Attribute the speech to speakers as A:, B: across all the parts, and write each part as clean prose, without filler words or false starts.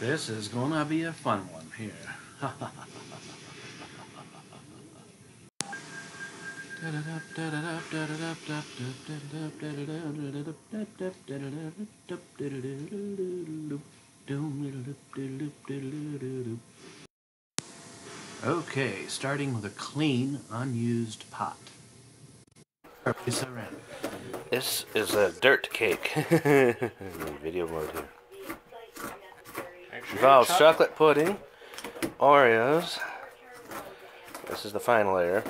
A: This is gonna be a fun one here. Okay, starting with a clean, unused pot.
B: This is a dirt cake. Video mode here. Involves chocolate pudding, Oreos. This is the final layer,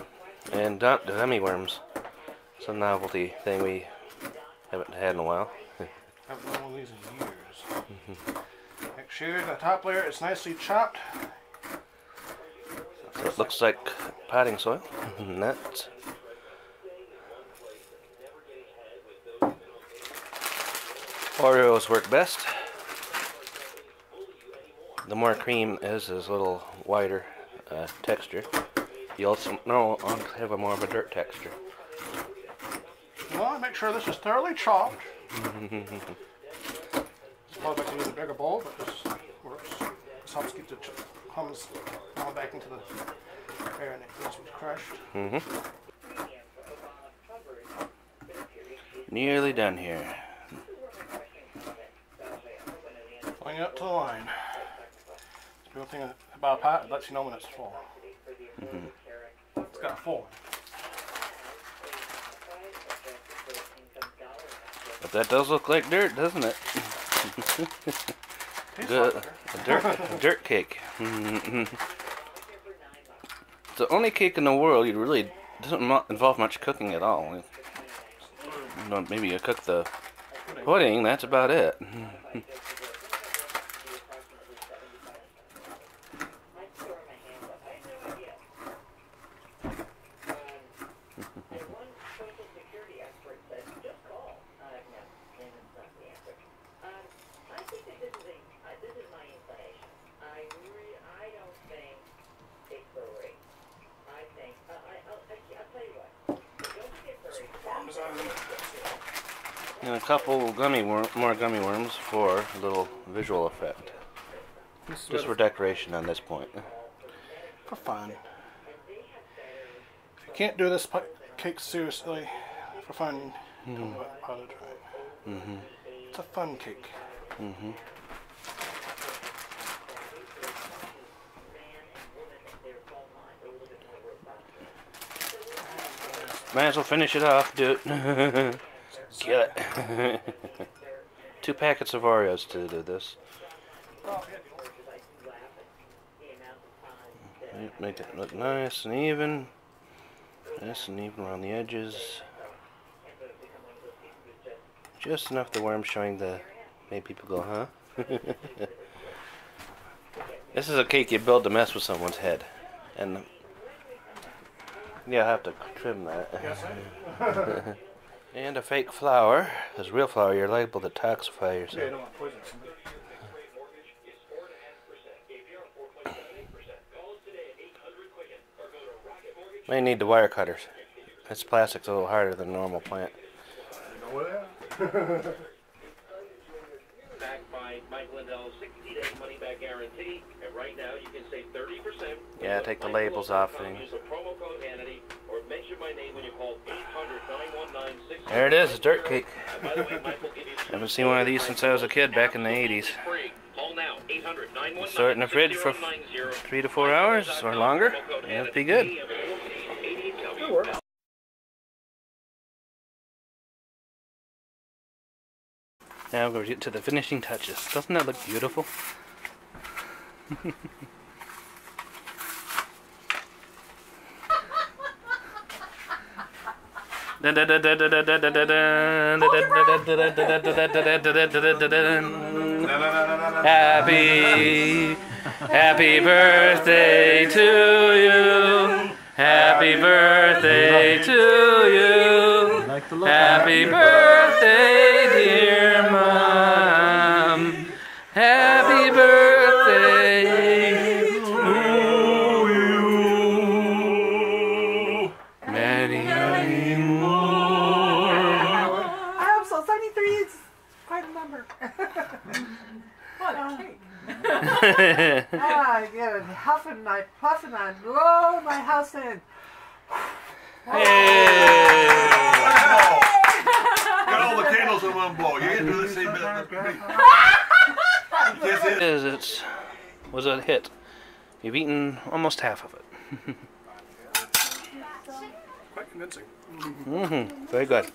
B: and gummy worms. It's a novelty thing we haven't had in a while.
C: Haven't known one of these in years. Make sure the top layer is nicely chopped.
B: So it looks like potting soil. Nuts. Oreos work best. The more cream is a little whiter texture. You also have a more of a dirt texture.
C: Well, make sure this is thoroughly chopped. Suppose I can use a bigger bowl, but this works. This helps keep the crumbs going back into the air and it gets crushed.
B: Nearly done here.
C: Filling it up to the line. The good thing about a pot, it lets you know when it's full. It's got a full one.
B: But that does look like dirt, doesn't it? A dirt cake. It's the only cake in the world you really doesn't involve much cooking at all. You know, maybe you cook the pudding, that's about it. And a couple more gummy worms for a little visual effect. Just for decoration on this point.
C: For fun. If you can't do this cake seriously, for fun, don't do it. Probably try it. It's a fun cake.
B: Might as well finish it off, do it. Kill it. 2 packets of Oreos to do this. Make it look nice and even. Nice and even around the edges. Just enough the worm showing the make people go, huh? This is a cake you build to mess with someone's head. And yeah, I have to trim that. And a fake flower. Because real flour, you're liable to toxify yourself.
C: Yeah, you don't want to poison somebody.
B: May need the wire cutters. This plastic's a little harder than a normal plant.
C: You know that?
D: Backed by Mike Lindell's 60-day money-back guarantee, and right now you can save 30%.
B: Yeah, take the labels off things.
D: Use the promo code Hannity or mention my name when you call 800-919-60.
B: There it is, a dirt cake. Haven't seen one of these since I was a kid back in the 80s.
D: Call now, 800-919-6090.
B: Store it in the fridge for 3 to 4 hours or longer. It'll be good. Now we're going to get to the finishing touches. Doesn't that look beautiful? Happy birthday to you. Happy birthday to you. Happy birthday, dear Mom. Happy birthday to you. Many more.
E: I hope so. 73 is quite a number. What a cake. I get a huff and I puff and I blow my house in.
F: Got all the candles in one blow. You can do the same business with me. Yes, it is.
B: It was a hit. You've eaten almost half of it.
C: Quite convincing.
B: Very good.